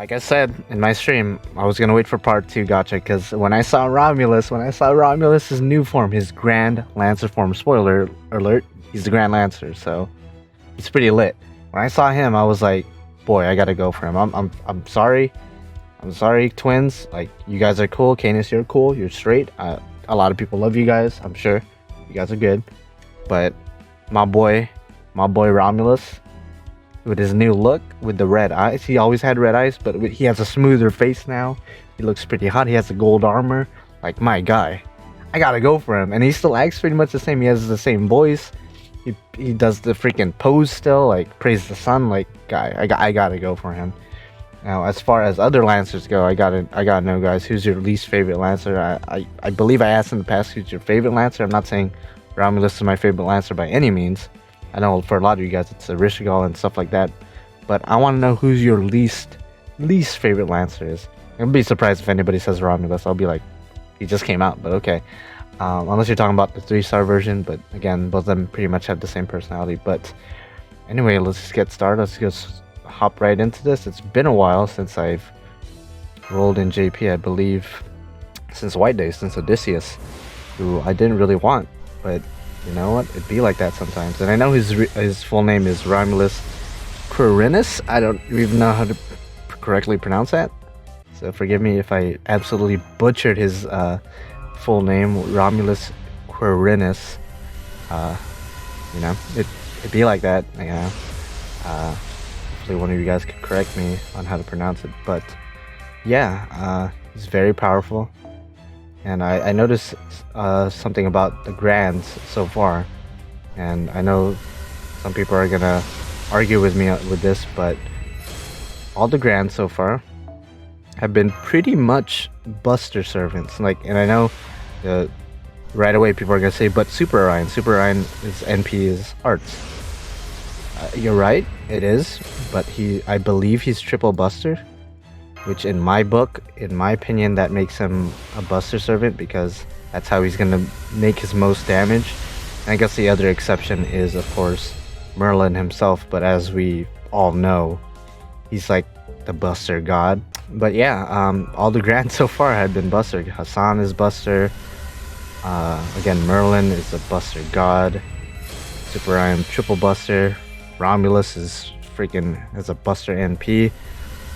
Like I said in my stream, I was gonna wait for part 2 Gacha because when I saw Romulus' new form, his Grand Lancer form, spoiler alert, he's the Grand Lancer, so it's pretty lit. When I saw him, I was like, boy, I gotta go for him. I'm sorry. I'm sorry, twins. Like, you guys are cool. Canis, you're cool. You're straight. A lot of people love you guys. I'm sure you guys are good. But my boy Romulus, with his new look, with the red eyes. He always had red eyes, but he has a smoother face now. He looks pretty hot. He has the gold armor. Like, my guy. I gotta go for him. And he still acts pretty much the same. He has the same voice. He does the freaking pose still. Like, praise the sun. Like, guy, I gotta go for him. Now, as far as other Lancers go, I gotta know, guys, who's your least favorite Lancer? I believe I asked in the past who's your favorite Lancer. I'm not saying Romulus is my favorite Lancer by any means. I know for a lot of you guys it's a Rishigal and stuff like that, but I want to know who's your least favorite Lancer is. I'll be surprised if anybody says Romulus. I'll be like, he just came out, but okay. Unless you're talking about the 3-star version, but again, both of them pretty much have the same personality. But anyway, let's just get started. Let's just hop right into this. It's been a while since I've rolled in JP, I believe, since White Day, since Odysseus, who I didn't really want, but you know what? It'd be like that sometimes. And I know his full name is Romulus-Quirinus. I don't even know how to correctly pronounce that, so forgive me if I absolutely butchered his full name, Romulus-Quirinus. You know, it'd be like that. Yeah. Hopefully one of you guys could correct me on how to pronounce it. But yeah, he's very powerful. And I noticed something about the Grands so far, and I know some people are gonna argue with me with this, but all the Grands so far have been pretty much Buster servants. Like, and I know right away people are gonna say, but Super Orion is NP is arts. You're right, it is, but I believe he's triple Buster, which in my book, in my opinion, that makes him a Buster servant because that's how he's gonna make his most damage. And I guess the other exception is, of course, Merlin himself, but as we all know, he's like the Buster god. But yeah, all the Grands so far had been Buster. Hassan is Buster. Again, Merlin is a Buster god. Super Orion triple Buster. Romulus is a Buster NP.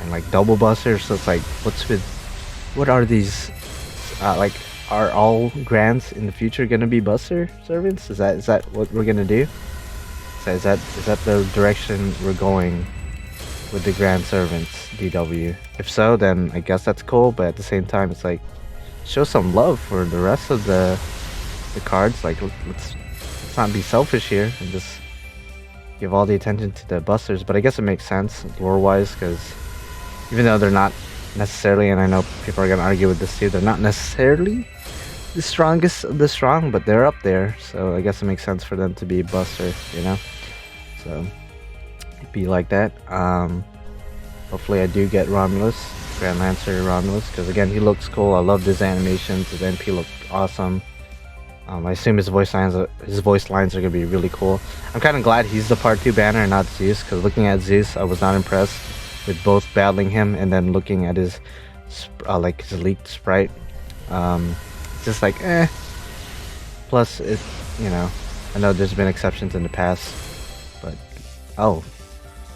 And like double Buster, so it's like, what are these, like, are all Grands in the future gonna be Buster servants? Is that what we're gonna do? Is that the direction we're going with the Grand servants, DW? If so, then I guess that's cool, but at the same time, it's like, show some love for the rest of the cards. Like, let's not be selfish here and just give all the attention to the Busters. But I guess it makes sense lore-wise, because even though they're not necessarily, and I know people are going to argue with this too, they're not necessarily the strongest of the strong, but they're up there, so I guess it makes sense for them to be Buster, you know? So, it'd be like that. Hopefully I do get Romulus, Grand Lancer Romulus, because again, he looks cool. I love his animations. His NP looked awesome. I assume his voice lines are going to be really cool. I'm kind of glad he's the part 2 banner and not Zeus, because looking at Zeus, I was not impressed with both battling him and then looking at his like his leaked sprite. It's just like, eh. Plus, it, you know, I know there's been exceptions in the past, but oh,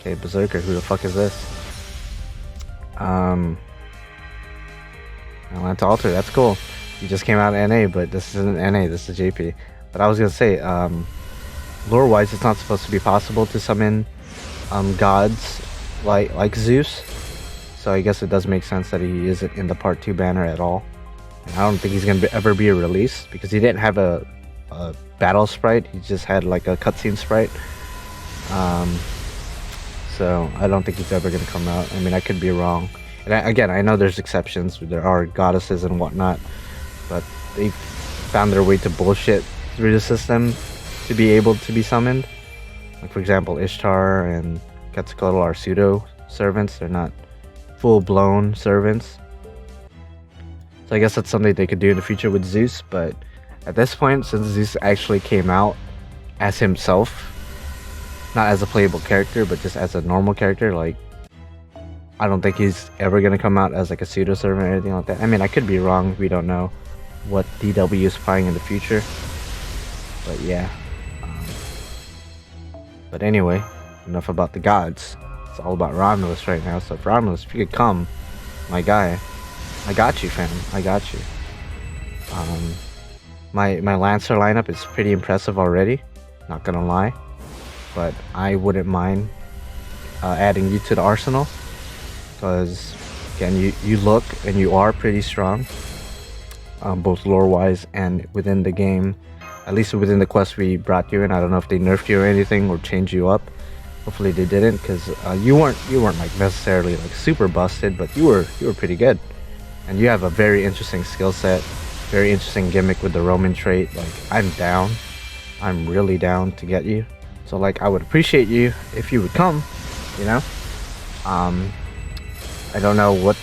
okay, Berserker, who the fuck is this? I went to Alter, that's cool. He just came out in NA, but this isn't NA, this is JP. But I was gonna say, lore wise, it's not supposed to be possible to summon gods like Zeus, so I guess it does make sense that he isn't in the part 2 banner at all. And I don't think he's gonna ever be released because he didn't have a battle sprite, he just had like a cutscene sprite. So I don't think he's ever gonna come out. I mean, I could be wrong, and again, I know there's exceptions, there are goddesses and whatnot, but they found their way to bullshit through the system to be able to be summoned. Like, for example, Ishtar and Quetzalcoatl are pseudo servants, they're not full-blown servants. So I guess that's something they could do in the future with Zeus, but at this point, since Zeus actually came out as himself, not as a playable character, but just as a normal character, like, I don't think he's ever gonna come out as like a pseudo servant or anything like that. I mean, I could be wrong. We don't know what DW is planning in the future. But yeah. But anyway, enough about the gods. It's all about Romulus right now. So Romulus, if you could come, my guy, I got you, fam. I got you. My Lancer lineup is pretty impressive already. Not gonna lie, but I wouldn't mind adding you to the arsenal, because again, you look and you are pretty strong, both lore wise and within the game. At least within the quest we brought you in. I don't know if they nerfed you or anything or changed you up. Hopefully they didn't, because you weren't like necessarily like super busted, but you were pretty good, and you have a very interesting skill set, very interesting gimmick with the Roman trait. Like, I'm really down to get you. So like, I would appreciate you if you would come, you know. I don't know what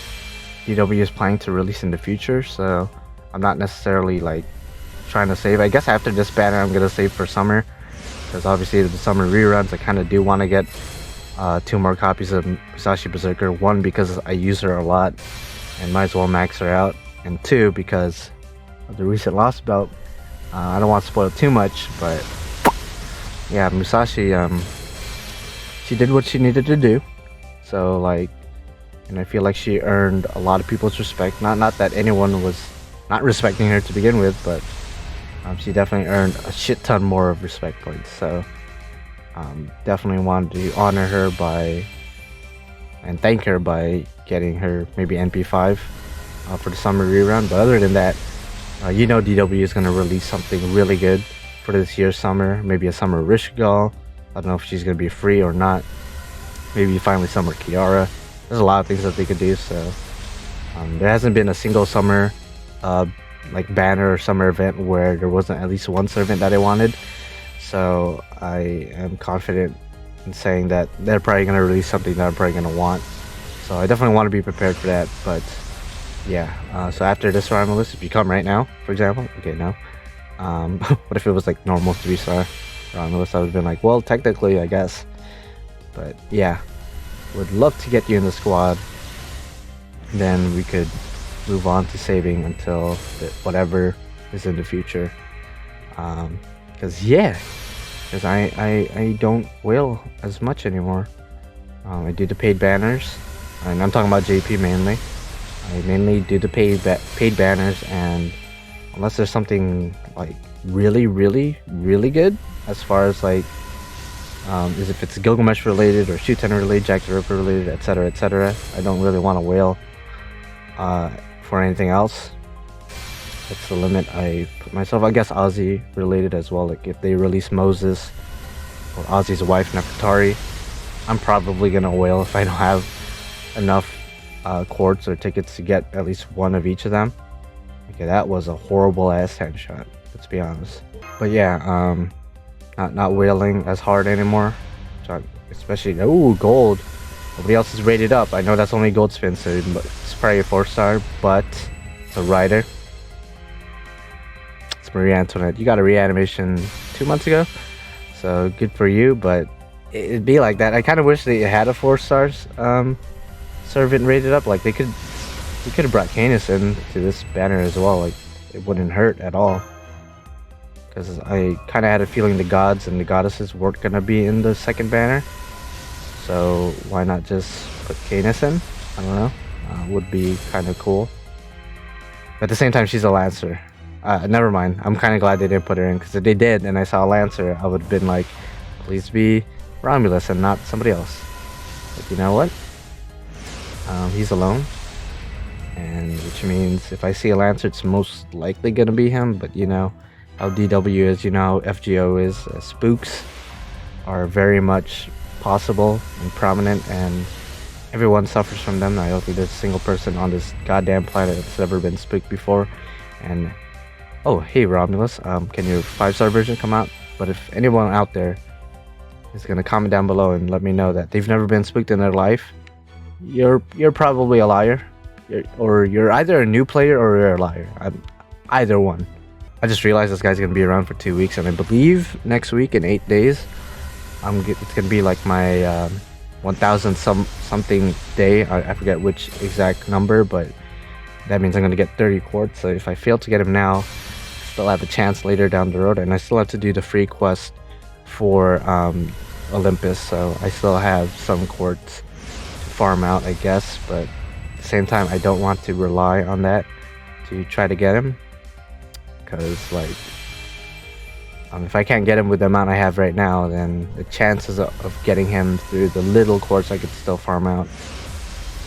DW is planning to release in the future, so I'm not necessarily like trying to save. I guess after this banner I'm gonna save for summer, because obviously the summer reruns I kind of do want to get 2 more copies of Musashi Berserker. 1, because I use her a lot and might as well max her out, and 2, because of the recent Lostbelt. I don't want to spoil it too much, but yeah, Musashi, she did what she needed to do. So like, and I feel like she earned a lot of people's respect. Not that anyone was not respecting her to begin with, but she definitely earned a shit ton more of respect points. So definitely wanted to honor her and thank her by getting her maybe NP5 for the summer rerun. But other than that, you know, DW is going to release something really good for this year's summer. Maybe a summer Rishigal. I don't know if she's going to be free or not. Maybe finally summer Kiara. There's a lot of things that they could do. So there hasn't been a single summer like banner or summer event where there wasn't at least one servant that I wanted. So I am confident in saying that they're probably going to release something that I'm probably going to want. So I definitely want to be prepared for that. But yeah, so after this Romulus, if you come right now, for example, okay, no. What if it was like normal 3-star Romulus? I would have been like, well, technically, I guess. But yeah, would love to get you in the squad. Then we could move on to saving until whatever is in the future. Because I don't whale as much anymore. I do the paid banners, and I'm talking about JP mainly. I mainly do the paid banners, and unless there's something like really good, as far as like is if it's Gilgamesh related or Shuten related, Jack the Ripper related, etc., I don't really want to whale for anything else. That's the limit I put myself. I guess Ozzy related as well. Like if they release Moses or Ozzy's wife Nefertari, I'm probably gonna whale if I don't have enough quartz or tickets to get at least one of each of them. Okay, that was a horrible ass headshot, let's be honest. But yeah, not whaling as hard anymore. Especially, ooh, gold. Nobody else is rated up. I know that's only gold spin, so it's probably a 4-star, but it's a rider. It's Marie Antoinette. You got a reanimation 2 months ago, so good for you. But it'd be like that. I kind of wish they had a 4-stars servant rated up. Like they could have brought Canis in to this banner as well. Like it wouldn't hurt at all. Because I kind of had a feeling the gods and the goddesses weren't gonna be in the second banner. So why not just put Canis in? I don't know. Would be kind of cool. But at the same time, she's a Lancer. Never mind. I'm kind of glad they didn't put her in, because if they did and I saw a Lancer, I would have been like, please be Romulus and not somebody else. But you know what? He's alone. And which means if I see a Lancer, it's most likely gonna be him. But you know how DW is, you know how FGO is. Spooks are very much possible and prominent, and everyone suffers from them. I don't think there's a single person on this goddamn planet that's ever been spooked before. And oh, hey Romulus, can your 5-star version come out? But if anyone out there is gonna comment down below and let me know that they've never been spooked in their life, you're probably a liar, or you're either a new player or you're a liar. Either one. I just realized this guy's gonna be around for 2 weeks, and I believe next week in 8 days, it's gonna be like my 1000 something day. I forget which exact number, but that means I'm gonna get 30 quartz. So if I fail to get him now, still have a chance later down the road, and I still have to do the free quest for Olympus, so I still have some quartz to farm out, I guess, but at the same time I don't want to rely on that to try to get him, because like if I can't get him with the amount I have right now, then the chances of getting him through the little quartz I could still farm out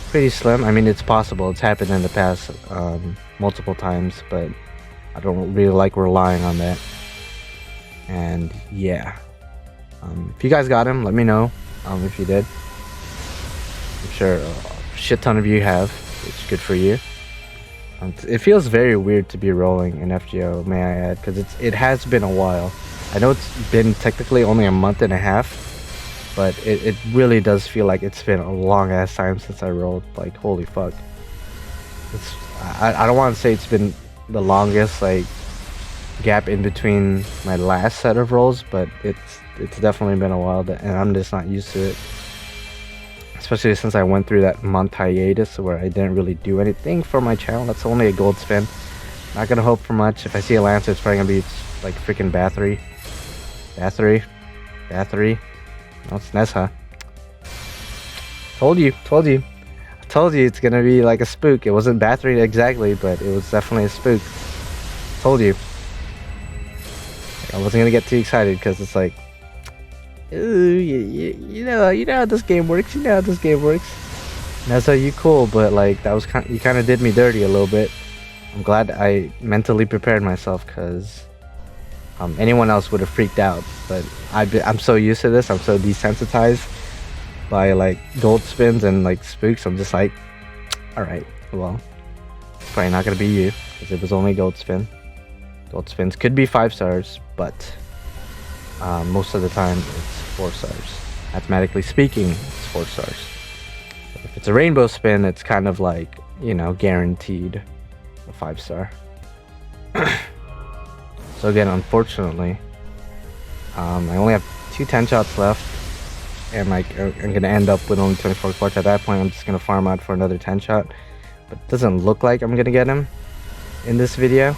pretty slim. I mean, it's possible, it's happened in the past multiple times, but I don't really like relying on that. And yeah, if you guys got him, let me know if you did. I'm sure a shit ton of you have, which is good for you. It feels very weird to be rolling in FGO, may I add, because it has been a while. I know it's been technically only a month and a half, but it really does feel like it's been a long ass time since I rolled. Like, holy fuck. I don't want to say it's been the longest like gap in between my last set of rolls, but it's definitely been a while, and I'm just not used to it. Especially since I went through that month hiatus where I didn't really do anything for my channel. That's only a gold spin. Not gonna hope for much. If I see a Lancer, it's probably gonna be like freaking Bathory. No, it's Nessa. Told you. I told you it's gonna be like a spook. It wasn't Bathory exactly, but it was definitely a spook. Told you. I wasn't gonna get too excited because it's like, ooh, you know how this game works. Nessa, you cool, but like that was you kind of did me dirty a little bit. I'm glad I mentally prepared myself, because anyone else would have freaked out. But I'm so used to this. I'm so desensitized by like gold spins and like spooks. I'm just like, all right, well, it's probably not gonna be you, because it was only gold spin. Gold spins could be 5 stars, but most of the time it's 4 stars. Mathematically speaking, it's 4 stars. If it's a rainbow spin, it's kind of like, you know, guaranteed a 5 star. So again, unfortunately, I only have 2 10 shots left, and like I'm gonna end up with only 24 quartz. At that point, I'm just gonna farm out for another 10 shot, but it doesn't look like I'm gonna get him in this video.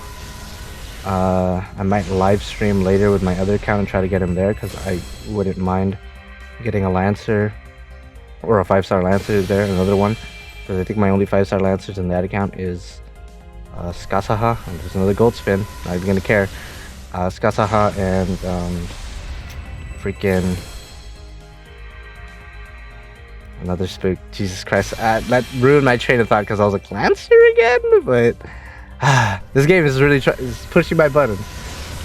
I might live stream later with my other account and try to get him there, because I wouldn't mind getting a Lancer or a 5-star Lancer there, another one, because I think my only 5-star Lancers in that account is Scathach, and there's another gold spin, not even gonna care. Scathach and freaking another spook. Jesus Christ, that ruined my train of thought, because I was like, Lancer again? But this game is really is pushing my buttons.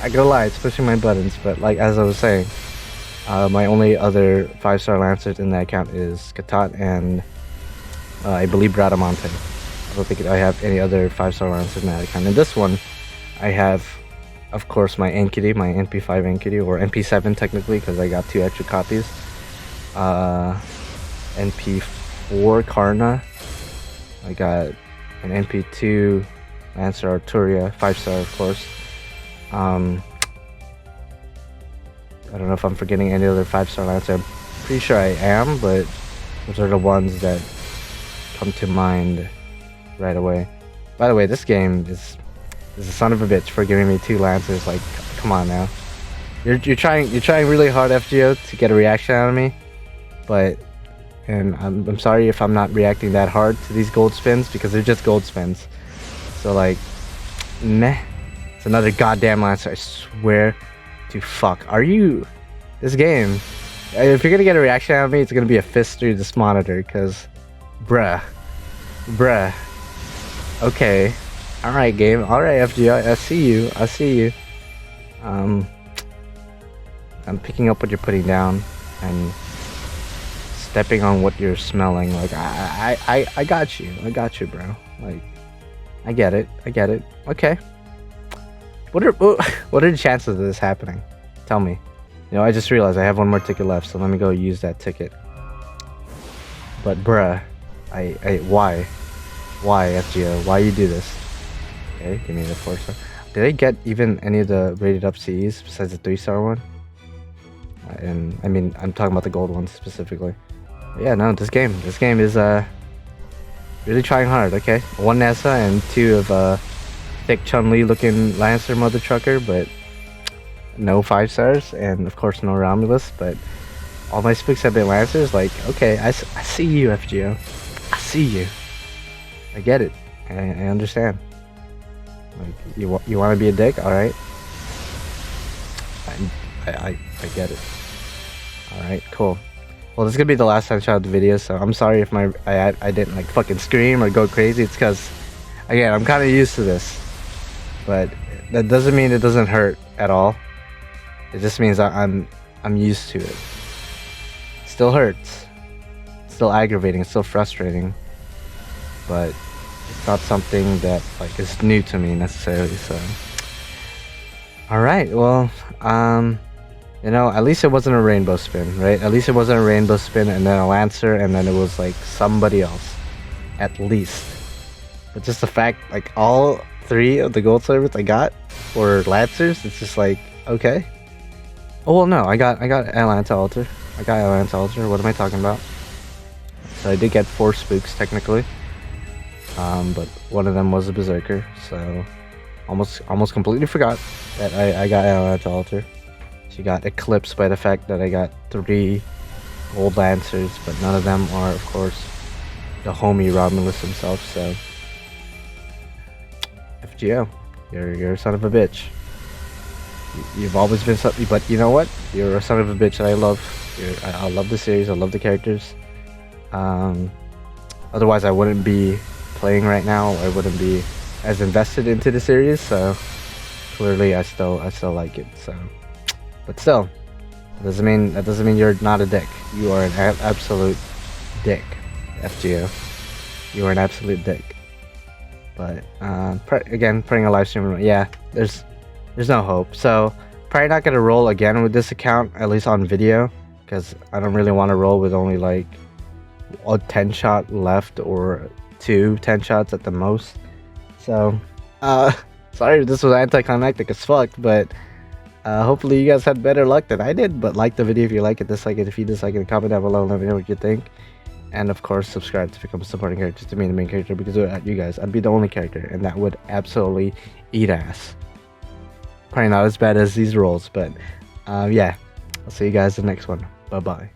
I gotta lie, it's pushing my buttons. But like, as I was saying, my only other 5-star Lancers in that account is Scathach and I believe Bradamante. I don't think I have any other 5-star Lancers in that account. In this one, I have, of course, my Enkidu, my NP5 Enkidu, or NP7 technically, because I got 2 extra copies. NP4 Karna. I got an NP2 Lancer Arturia, 5-star, of course. I don't know if I'm forgetting any other 5-star Lancer. I'm pretty sure I am, but those are the ones that come to mind right away. By the way, this game is a son of a bitch for giving me 2 Lancers. Like, come on now. You're trying really hard, FGO, to get a reaction out of me, and I'm sorry if I'm not reacting that hard to these gold spins, because they're just gold spins. So like, meh. It's another goddamn Lancer, I swear to fuck. Are you... This game, if you're gonna get a reaction out of me, it's gonna be a fist through this monitor, because... Bruh. Okay. Alright, game. Alright, FGO, I see you. I'm picking up what you're putting down, and stepping on what you're smelling. Like, I got you, bro. Like, I get it. Okay. What are the chances of this happening? Tell me. You know, I just realized I have 1 more ticket left, so let me go use that ticket. But bruh, why, FGO? Why you do this? Okay, give me the 4-star. Did I get even any of the rated up CEs besides the 3-star one? And I mean, I'm talking about the gold ones specifically. Yeah, no, this game is really trying hard. Okay, 1 Nessa and 2 of thick Chun-Li looking Lancer mother trucker, but no 5 stars, and of course no Romulus. But all my spooks have been Lancers. Like, okay, I see you, FGO. I see you. I get it. I understand. Like, you want to be a dick? All right. I get it. All right, cool. Well, this is gonna be the last time I shot the video, so I'm sorry if I didn't like fucking scream or go crazy. It's because, again, I'm kind of used to this, but that doesn't mean it doesn't hurt at all. It just means I'm used to it. It still hurts. It's still aggravating. It's still frustrating, but it's not something that like is new to me necessarily. So, all right. Well, you know, at least it wasn't a rainbow spin, right? At least it wasn't a rainbow spin and then a Lancer and then it was like somebody else. At least. But just the fact, like, all 3 of the gold servers I got were Lancers, it's just like, okay. Oh, well, no, I got Atlanta Altar. I got Atlanta Altar. What am I talking about? So I did get 4 spooks, technically. But one of them was a Berserker, so almost completely forgot that I got Atlanta Altar. She got eclipsed by the fact that I got 3 gold Lancers, but none of them are, of course, the homie Romulus himself, so... FGO, you're a son of a bitch. You've always been something, but you know what? You're a son of a bitch that I love. I love the series, I love the characters. Otherwise I wouldn't be playing right now, I wouldn't be as invested into the series, so... Clearly I still like it, so... But still, that doesn't mean you're not a dick. You are an absolute dick, FGO. You are an absolute dick. But again, putting a live stream, yeah, there's no hope. So probably not gonna roll again with this account, at least on video, because I don't really want to roll with only like a 10 shot left or 2 10 shots at the most. So sorry if this was anticlimactic as fuck, but hopefully you guys had better luck than I did. But like the video if you like it, dislike it if you dislike it, comment down below and let me know what you think. And of course, subscribe to become a supporting character to me, the main character, because without you guys, I'd be the only character, and that would absolutely eat ass. Probably not as bad as these rolls, but yeah, I'll see you guys in the next one. Bye bye.